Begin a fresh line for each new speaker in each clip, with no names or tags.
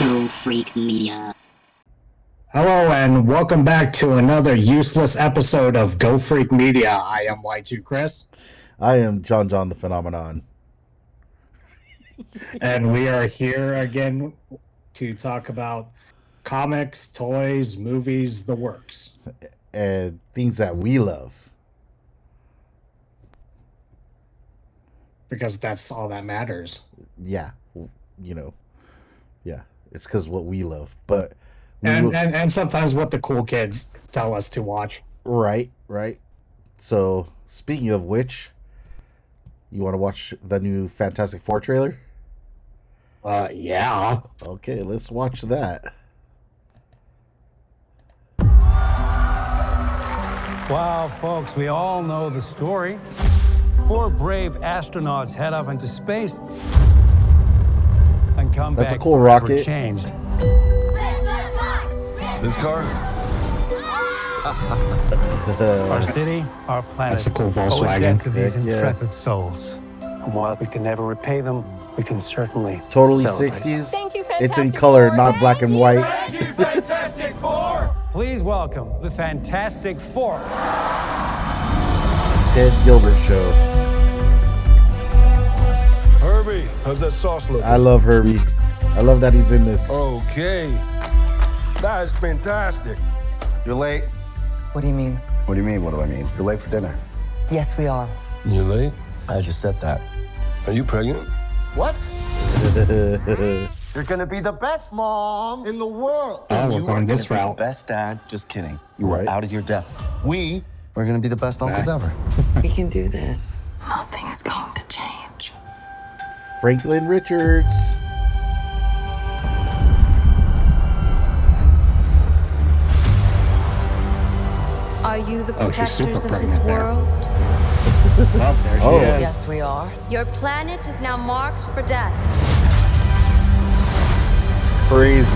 Go Freak Media.
Hello and welcome back to another useless episode of Go Freak Media. I am Y2 Chris.
I am John the Phenomenon.
And we are here again to talk about comics, toys, movies, the works.
And things that we love.
Because that's all that matters.
Yeah. Yeah. It's because what we love. But
and sometimes what the cool kids tell us to watch.
Right. So, speaking of which, you want to watch the new Fantastic Four trailer?
Yeah.
Okay, let's watch that.
Wow, folks, we all know the story. 4 brave astronauts head up into space and come
That's
back
a cool
forever
rocket.
Changed.
This car?
Our city, our planet.
That's a cool
owe a
Volkswagen.
debt to these
Heck yeah.
intrepid souls. And while we can never repay them, we can certainly
Totally
celebrate.
60s.
Thank you,
It's in
Fantastic
color,
Four.
not black and white.
Thank you, Fantastic Four!
Please welcome the Fantastic Four.
Ted Gilbert Show.
Herbie, how's that sauce looking?
I love Herbie. I love that he's in this.
Okay. That is fantastic.
You're late.
What do you mean?
What do you mean? What do I mean? You're late for dinner.
Yes, we are.
You late?
I just said that.
Are you pregnant?
What? You're gonna be the best mom in the world.
Oh, we're
You
going
are
this
gonna be
route.
the best dad. Just kidding. You
Right.
are out of your depth. We are gonna be the best uncles
Nice.
ever.
We can do this. Nothing is going to change.
Franklin Richards.
Are you the
Oh, she's super
protectors of this
pregnant there.
world?
Well, there she
Oh.
is.
Yes, we are. Your planet is now marked for death.
Crazy.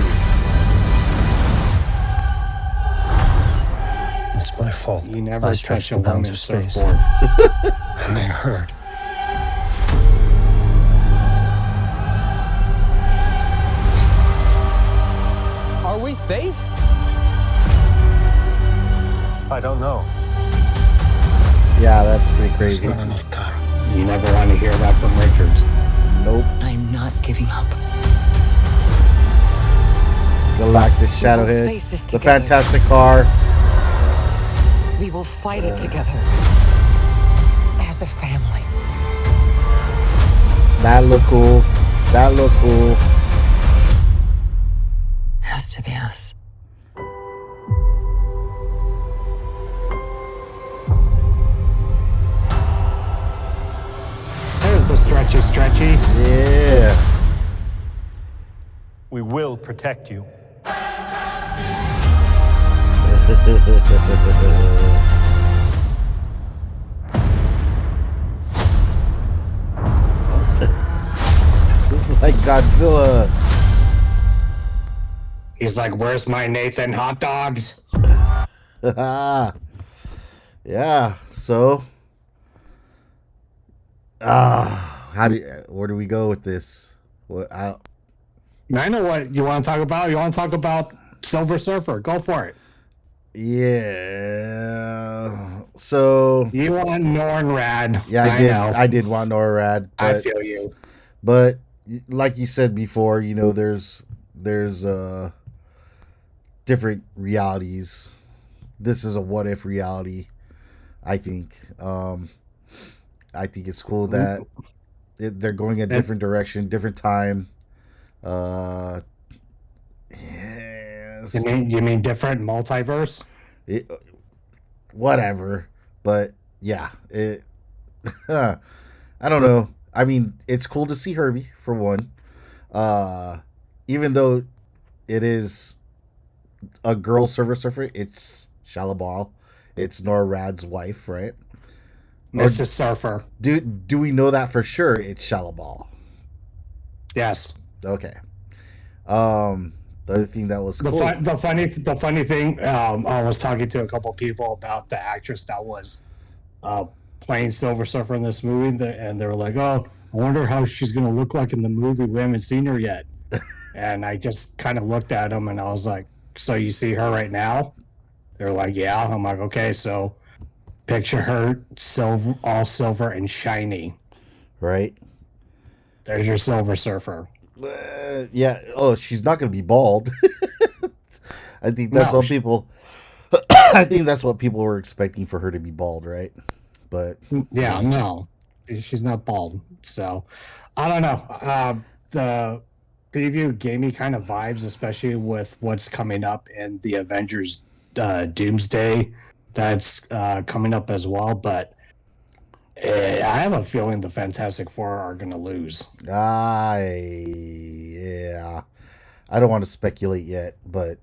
It's my fault.
You never
I
touch
stretched
a
the bounds
woman's
of space,
surfboard.
and they hurt.
Are we safe?
I don't know.
Yeah, that's pretty crazy.
Not enough time.
You never want to hear that from Richards.
Nope.
I'm not giving up.
Galactic
face
Shadowhead.
this
The
together.
Fantastic Car.
We will fight it together. As a family.
That look cool. That look cool.
Has to be us.
There's the stretchy.
Yeah.
We will protect you.
Like Godzilla.
He's like, where's my Nathan hot dogs?
Yeah. So. Where do we go with this?
I know what you want to talk about. You want to talk about Silver Surfer. Go for it.
Yeah. So.
You want Norrad.
Yeah,
I know.
I did want NORAD.
I feel you.
But like you said before, there's different realities. This is a what if reality, I think. I think it's cool that they're going a different direction, different time. Yes.
You mean different multiverse?
Whatever. But yeah, I don't know. I mean, it's cool to see Herbie for one. Even though it is a girl surfer, it's Shalabal. It's NORAD's wife, right?
Mrs. Surfer.
Do we know that for sure? It's Shalabal.
Yes.
Okay. The other thing that was cool.
The funny thing, I was talking to a couple of people about the actress that was playing Silver Surfer in this movie, and they were like, "Oh, I wonder how she's gonna look like in the movie. We haven't seen her yet." And I just kind of looked at them and I was like, so you see her right now? They're like, yeah. I'm like, okay, so picture her silver, all silver and shiny.
Right?
There's your Silver Surfer.
Yeah. Oh, she's not going to be bald. I think that's
No,
what people. I think that's what people were expecting for her to be bald, right? But
yeah, no, she's not bald. So I don't know. The preview gave me kind of vibes, especially with what's coming up in the Avengers Doomsday that's coming up as well. But I have a feeling the Fantastic Four are going to lose.
yeah, I don't want to speculate yet, but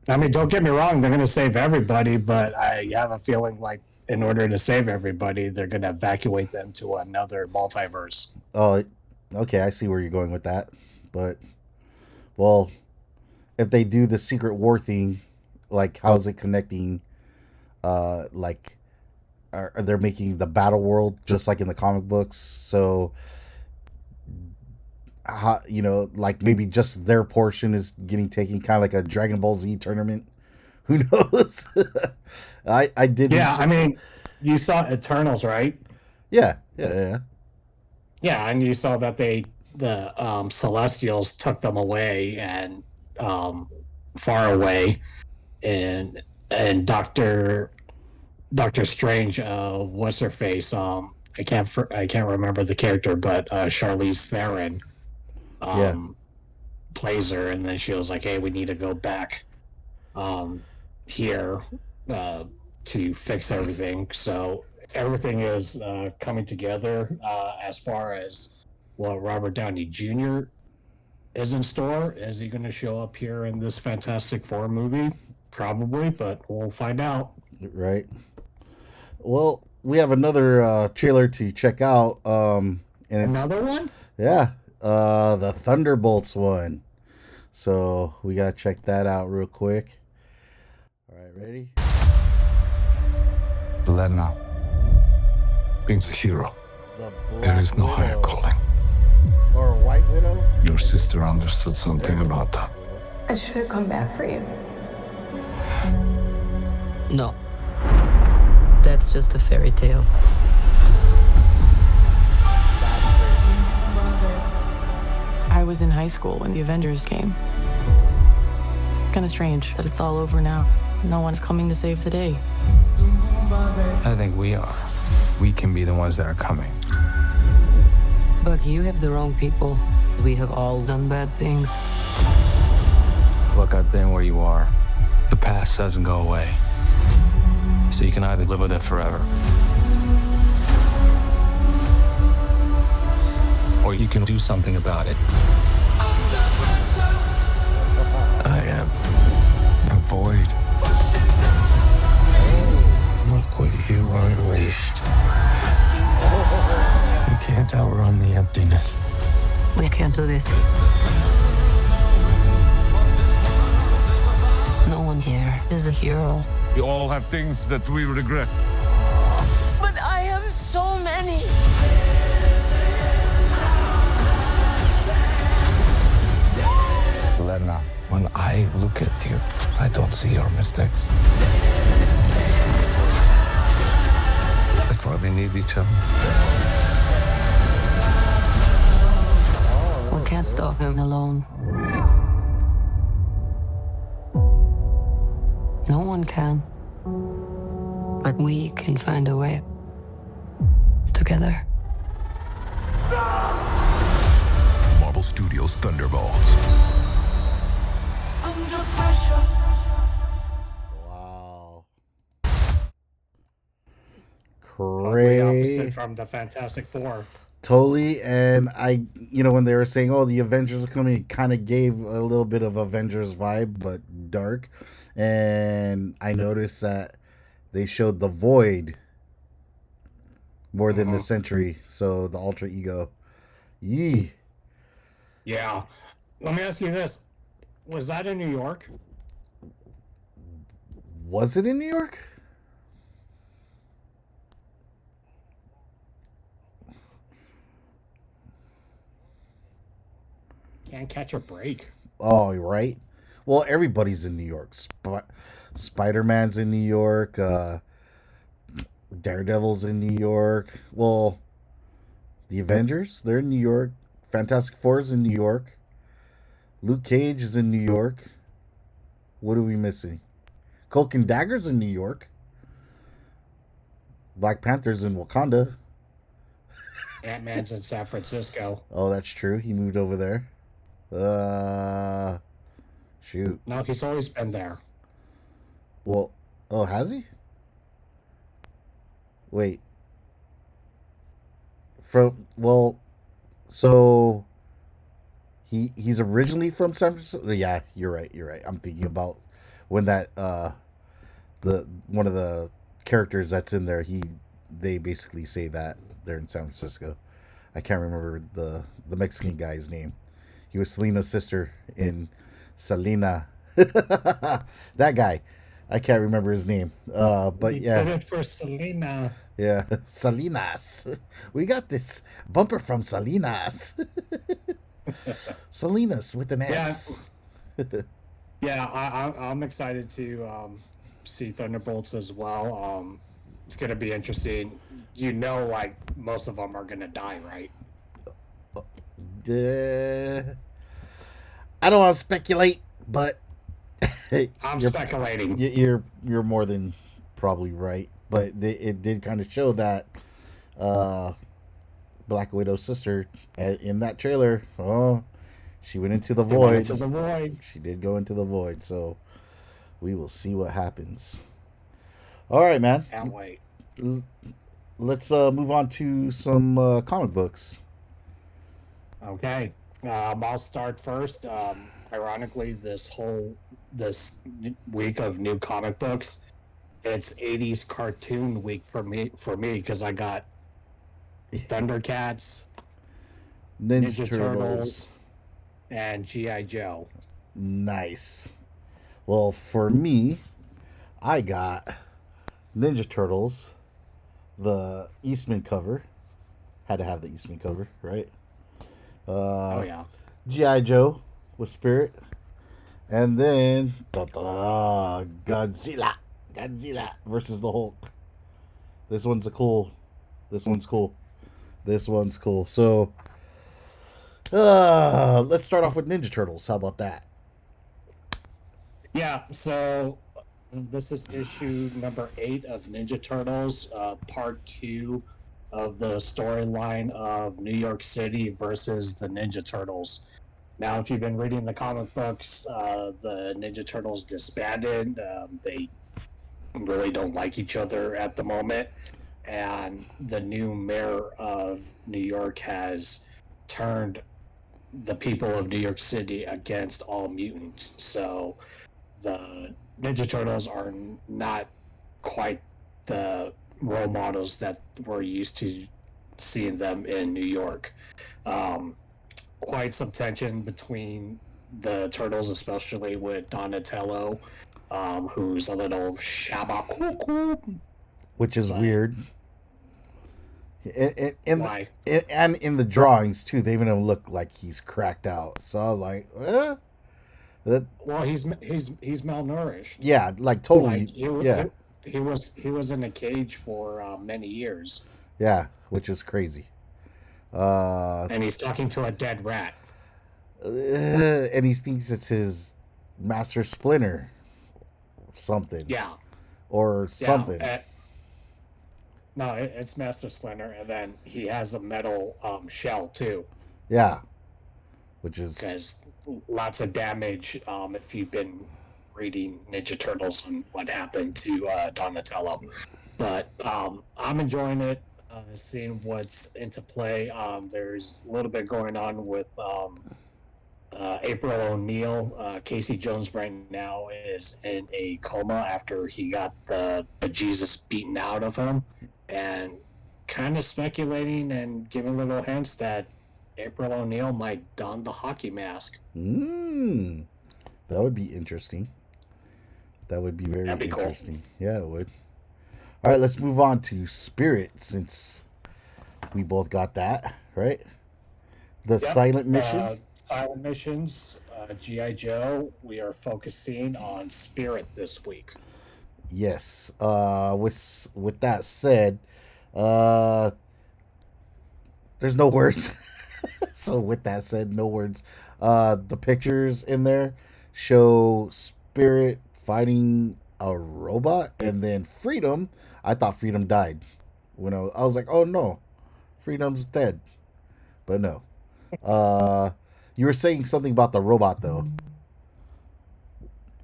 I mean, don't get me wrong, they're going to save everybody, but I have a feeling like in order to save everybody, they're going to evacuate them to another multiverse.
oh, okay, I see where you're going with that. But well, if they do the Secret War thing, like how's it connecting? Like are they're making the battle world just like in the comic books? So, how, like maybe just their portion is getting taken, kind of like a Dragon Ball Z tournament. Who knows? I did.
Yeah, I mean, you saw Eternals, right?
Yeah, yeah.
Yeah, and you saw that the Celestials took them away and far away, and Doctor Strange, what's her face? I can't remember the character, but Charlize Theron,
Yeah.
plays her, and then she was like, "Hey, we need to go back, here, to fix everything." So everything is coming together as far as what Robert Downey Jr. is in store. Is he going to show up here in this Fantastic Four movie? Probably, but we'll find out.
Right. Well, we have another trailer to check out. And it's
Another one?
yeah, the Thunderbolts one. So we gotta check that out real quick. All right, ready?
Lena, being a hero,
The
there
Black
is no higher
Widow.
calling.
Or White Widow.
Your sister understood something about that.
I should have come back for you.
No. That's just a fairy tale.
I was in high school when the Avengers came. Kind of strange that it's all over now. No one's coming to save the day.
I think we are. We can be the ones that are coming.
But you have the wrong people. We have all done bad things.
Look, I've been where you are. The past doesn't go away. So you can either live with it forever, or you can do something about it. I am a void. Look what you unleashed. You can't outrun the emptiness.
We can't do this. No one here is a hero.
We all have things that we regret.
But I have so many.
Lena, when I look at you, I don't see your mistakes. That's why we need each other.
We can't stop him alone. No one can. But we can find a way. Together.
Marvel Studios Thunderbolts.
Wow.
Way opposite
Crazy.
from the Fantastic Four.
Totally. And I, when they were saying, oh, the Avengers are coming, it kind of gave a little bit of Avengers vibe, but dark. And I noticed that they showed the Void more than the Sentry. So the alter ego. Yee.
Yeah. Let me ask you this. Was that in New York?
Was it in New York?
Can't catch a break.
Oh, right. Well, everybody's in New York. Spider-Man's in New York. Daredevil's in New York. Well, the Avengers, they're in New York. Fantastic Four's in New York. Luke Cage is in New York. What are we missing? Cloak and Dagger's in New York. Black Panther's in Wakanda.
Ant-Man's in San Francisco.
Oh, that's true. He moved over there. Shoot.
No, he's always been there.
Well, oh, has he? Wait. So he's originally from San Francisco. Yeah, you're right. I'm thinking about when that the one of the characters that's in there, they basically say that they're in San Francisco. I can't remember the Mexican guy's name. He was Selena's sister in Selena. That guy. I can't remember his name. But
He
yeah.
did it for Selena.
Yeah. Salinas. We got this bumper from Salinas. Salinas with an S.
Yeah, I'm excited to see Thunderbolts as well. It's gonna be interesting. Like most of them are gonna die, right?
I don't want to speculate, but
I'm speculating.
You're more than probably right, but it did kind of show that Black Widow's sister in that trailer. Oh, she went into the void. She did go into the void, so we will see what happens. All right, man.
Can't wait.
Let's move on to some comic books.
Okay. I'll start first. Ironically, this week of new comic books, it's 80s cartoon week for me because I got Thundercats, Ninja Turtles, and G.I. Joe.
Nice. Well, for me, I got Ninja Turtles, the Eastman cover. Had to have the Eastman cover, right?
Oh yeah.
G.I. Joe with Spirit. And then Godzilla versus the Hulk. This one's cool. So let's start off with Ninja Turtles. How about that?
Yeah, so this is issue number 8 of Ninja Turtles, part 2 of the storyline of New York City versus the Ninja Turtles. Now, if you've been reading the comic books, the Ninja Turtles disbanded. They really don't like each other at the moment. And the new mayor of New York has turned the people of New York City against all mutants. So the Ninja Turtles are not quite the role models that we're used to seeing them in New York. Quite some tension between the Turtles, especially with Donatello, who's a little shabba cuckoo.
Which is weird. And in the drawings too, they made him look like he's cracked out. So like,
well, he's malnourished.
Yeah, like totally.
He was in a cage for many years.
Yeah, which is crazy.
And he's talking to a dead rat.
And he thinks it's his Master Splinter, something.
Yeah.
Or something.
No, it's Master Splinter, and then he has a metal shell too.
Yeah, which is
because lots of damage. If you've been reading Ninja Turtles and what happened to Donatello, but I'm enjoying it. Seeing what's into play. There's a little bit going on with April O'Neil. Casey Jones right now is in a coma after he got the bejesus beaten out of him, and kind of speculating and giving little hints that April O'Neil might don the hockey mask.
That would be interesting. That would be very interesting. Cool. Yeah, it would. All right, let's move on to Spirit, since we both got that, right? The Silent Mission?
silent missions, GI Joe, we are focusing on Spirit this week.
Yes. With that said, uh, there's no words. So with that said, no words. The pictures in there show Spirit fighting a robot, and then Freedom. I thought Freedom died. When I was like, oh no, Freedom's dead. But no. You were saying something about the robot though.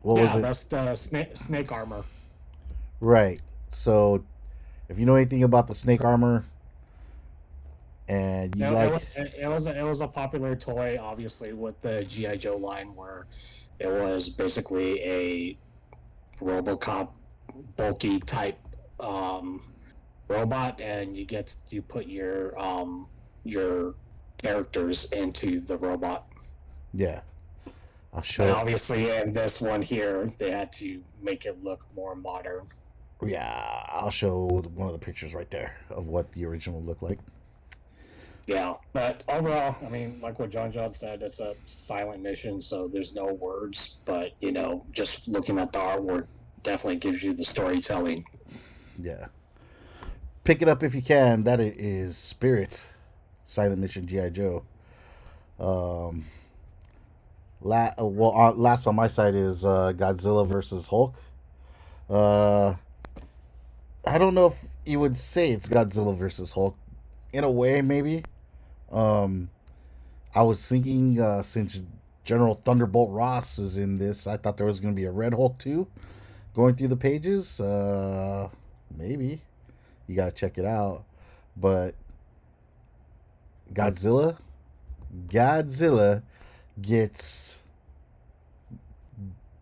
What was it?
That's the snake armor.
Right. So, if you know anything about the snake armor, and you
it was a popular toy, obviously, with the GI Joe line, where it was basically a RoboCop bulky type robot, and you put your characters into the robot.
Yeah. I'll show.
And obviously, in this one here, they had to make it look more modern.
Yeah, I'll show one of the pictures right there of what the original looked like.
Yeah, but overall, I mean, like what John said, it's a silent mission, so there's no words. But just looking at the artwork definitely gives you the storytelling.
Yeah, pick it up if you can. That is Spirit, Silent Mission GI Joe. Last on my side is Godzilla versus Hulk. I don't know if you would say it's Godzilla versus Hulk. In a way, maybe. I was thinking since General Thunderbolt Ross is in this, I thought there was going to be a Red Hulk too, going through the pages. Maybe. You got to check it out. But Godzilla gets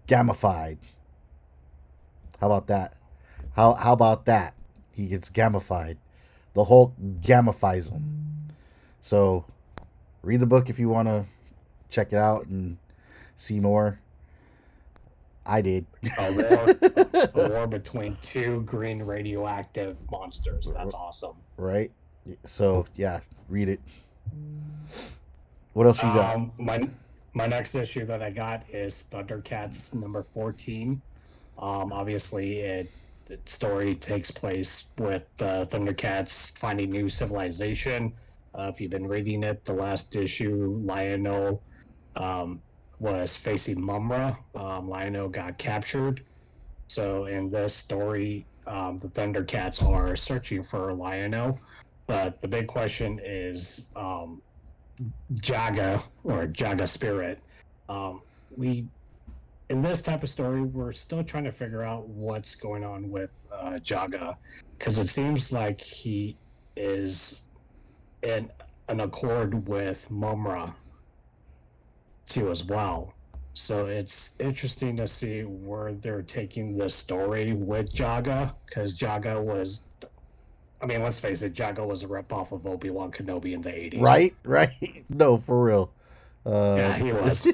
gamified. How about that? How about that? He gets gamified. The Hulk gamifies him. So, read the book if you want to check it out and see more. I did.
A war between two green radioactive monsters. That's awesome.
Right? So, yeah, read it. What else you got?
My next issue that I got is Thundercats number 14. Obviously, the story takes place with Thundercats finding new civilization. If you've been reading it, the last issue, Lion-O was facing Mumra. Lion-O got captured. So in this story, the Thundercats are searching for Lion-O. But the big question is Jaga, or Jaga Spirit. In this type of story, we're still trying to figure out what's going on with Jaga, because it seems like he is in an accord with Mumra too as well. So it's interesting to see where they're taking this story with Jaga, because Jaga was, I mean, let's face it, Jaga was a ripoff of Obi-Wan Kenobi in the 80s.
Right. No, for real.
Yeah, he was.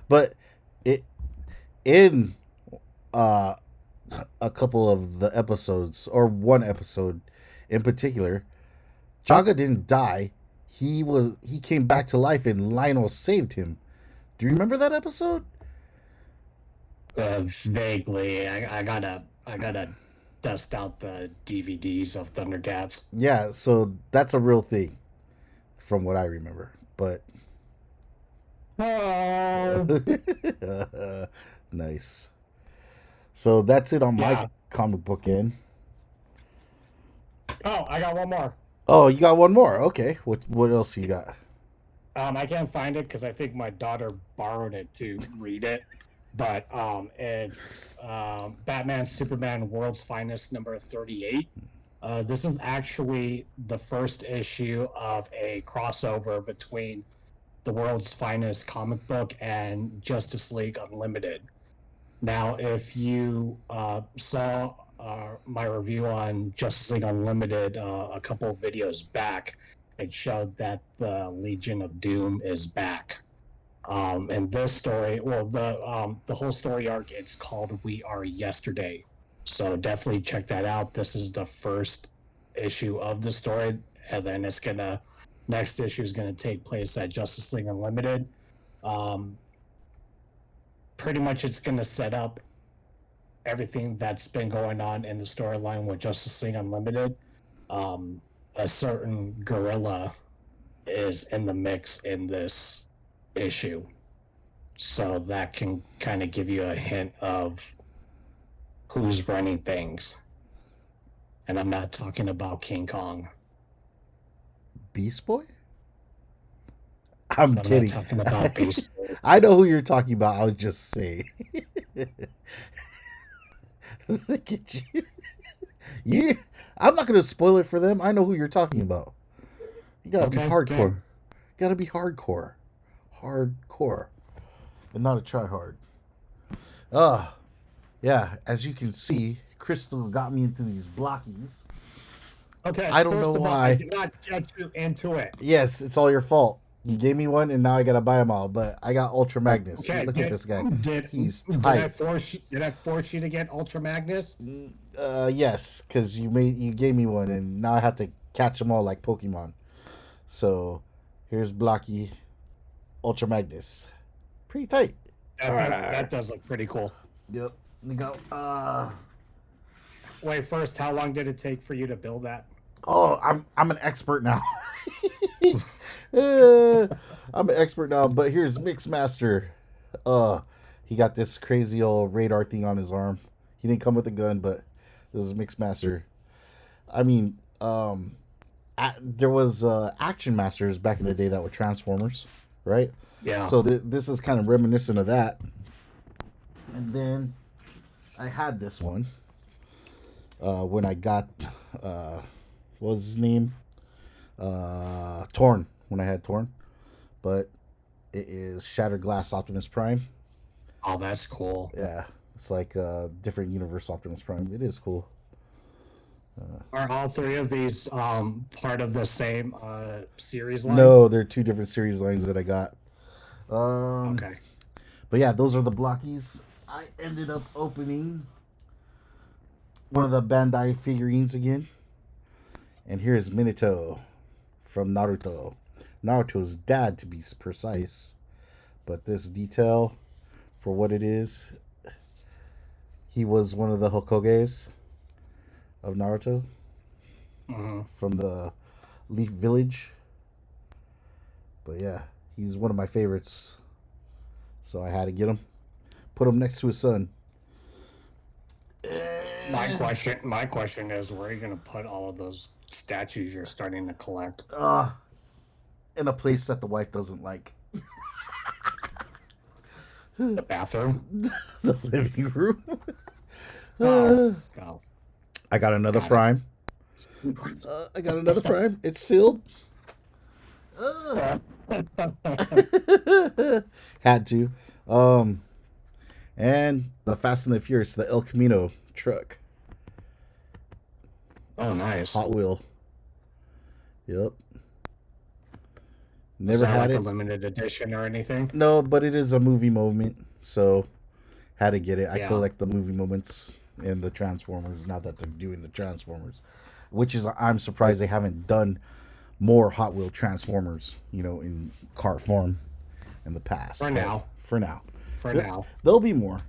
But in a couple of the episodes, or one episode in particular, Jaga didn't die. He came back to life and Lionel saved him. Do you remember that episode?
Vaguely. I gotta dust out the DVDs of Thundercats.
Yeah, so that's a real thing from what I remember. But nice. So that's it on my comic book end.
Oh, I got one more.
Oh, you got one more. Okay. What else you got?
I can't find it because I think my daughter borrowed it to read it. But it's Batman Superman World's Finest number 38. This is actually the first issue of a crossover between the World's Finest comic book and Justice League Unlimited. Now, if you saw my review on Justice League Unlimited a couple of videos back, it showed that the Legion of Doom is back. And this story, well, the whole story arc, it's called We Are Yesterday. So definitely check that out. This is the first issue of the story, and then it's gonna next issue is going to take place at Justice League Unlimited. Pretty much it's going to set up everything that's been going on in the storyline with Justice League Unlimited. A certain gorilla is in the mix in this issue. So that can kind of give you a hint of who's running things. And I'm not talking about King Kong.
Beast Boy? I'm
not
kidding.
talking about Beast Boy.
I know who you're talking about. I'll just say. Look at you. I'm not going to spoil it for them. I know who you're talking about. You got to be hardcore.
Okay.
Got to be hardcore. Hardcore. And not a try hard. Yeah, as you can see, Crystal got me into these blockies.
Okay,
I don't know why.
I did not get you into it.
Yes, it's all your fault. You gave me one, and now I gotta buy them all. But I got Ultra Magnus.
Okay,
Look at this guy. He's
did
tight.
I force you to get Ultra Magnus?
Yes, because you gave me one, and now I have to catch them all like Pokemon. So here's Blocky, Ultra Magnus. Pretty tight.
That does look pretty cool.
Yep. We go.
Wait, first, how long did it take for you to build that?
Oh, I'm an expert now. I'm an expert now. But here's Mixmaster. He got this crazy old radar thing on his arm. He didn't come with a gun, but this is Mixmaster. I mean, there was Action Masters back in the day that were Transformers, right?
Yeah.
So this is kind of reminiscent of that. And then I had this one when I got what was his name? Torn. When I had Torn, but it is Shattered Glass Optimus Prime.
Oh, that's cool.
Yeah, it's like a different universe Optimus Prime. It is cool.
Are all three of these part of the same series line?
No, they're two different series lines that I got.
Okay.
But yeah, those are the blockies. I ended up opening one of the Bandai figurines again. And here's Minato from Naruto. Naruto's dad, to be precise. But this detail, for what it is, he was one of the Hokages of Naruto. From the Leaf Village. But yeah, he's one of my favorites. So I had to get him. Put him next to his son.
My question is, where are you going to put all of those statues you're starting to collect?
In a place that the wife doesn't like.
The bathroom?
The living room.
Oh.
I got another Prime. I got another Prime. It's sealed. Had to. And the Fast and the Furious, the El Camino truck.
Oh, nice.
Hot Wheel. Yep.
Is
Never
that
had
like
it.
a limited edition or anything?
No, but it is a movie moment, so had to get it. I
Yeah.
collect the movie moments and the Transformers. Now that they're doing the Transformers, which is I'm surprised they haven't done more Hot Wheel Transformers, in cart form in the past.
For now.
For now. There'll be more.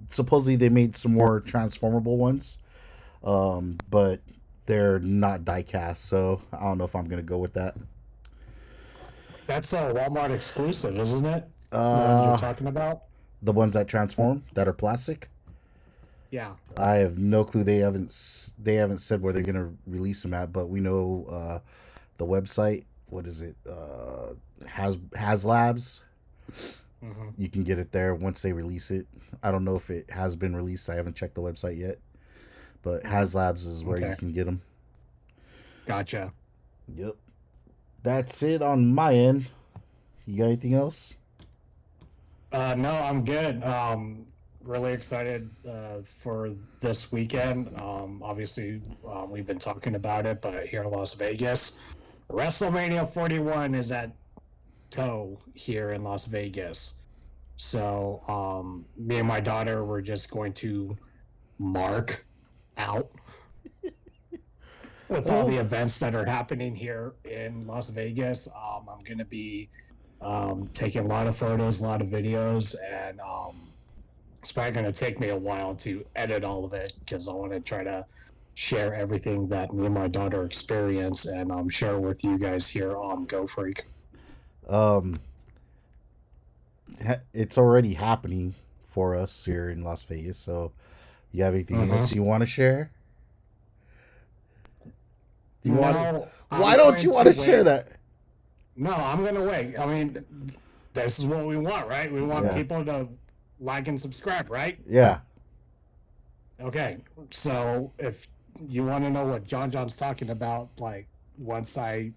Supposedly they made some more transformable ones, but they're not die-cast, so I don't know if I'm gonna go with that.
That's a Walmart exclusive, isn't it? The one you're talking about?
The ones that transform that are plastic.
Yeah.
I have no clue. They haven't said where they're gonna release them at, but we know the website. What is it? Has Labs.
Mm-hmm.
You can get it there once they release it. I don't know if it has been released. I haven't checked the website yet, but Has Labs is where you can get them.
Gotcha.
Yep. That's it on my end. You got anything else?
No, I'm good. Really excited for this weekend. Obviously, we've been talking about it, but here in Las Vegas, WrestleMania 41 is at toe here in Las Vegas. So, me and my daughter were just going to mark out. with all the events that are happening here in Las Vegas, I'm going to be taking a lot of photos, a lot of videos, and it's probably going to take me a while to edit all of it because I want to try to share everything that me and my daughter experience and share with you guys here on Go Freak.
It's already happening for us here in Las Vegas. So, you have anything else you want to share? Why don't you want to share that?
No, I'm going to wait. I mean, this is what we want, right? We want people to like and subscribe, right?
Yeah.
Okay. So if you want to know what John's talking about, like once I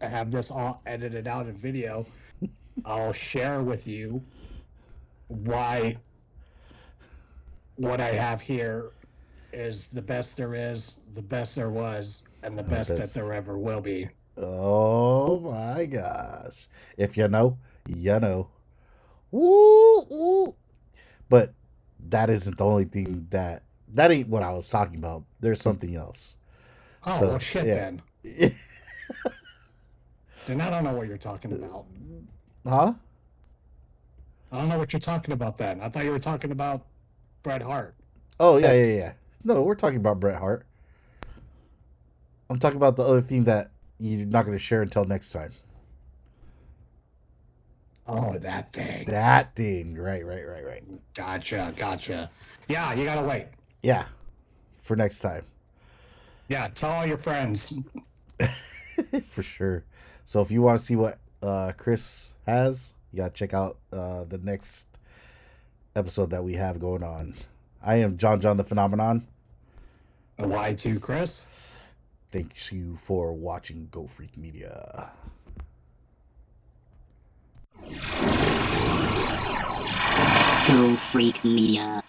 have this all edited out in video, I'll share with you why what I have here is the best there is, the best there was, and the best that there ever will be.
Oh my gosh. If you know, you know. Woo, woo. But that isn't the only thing that ain't what I was talking about. There's something else.
Oh, well, shit then. Then I don't know what you're talking about.
Huh?
I don't know what you're talking about then. I thought you were talking about Bret Hart.
Oh, yeah. No, we're talking about Bret Hart. I'm talking about the other thing that you're not going to share until next time.
Oh, that thing.
That thing. Right.
Gotcha. Yeah, you gotta wait.
Yeah, for next time.
Yeah, tell all your friends.
For sure. So if you want to see what Chris has, you got to check out the next episode that we have going on. I am John the Phenomenon.
Y2 Chris.
Thank you for watching Go Freak Media.
Go Freak Media.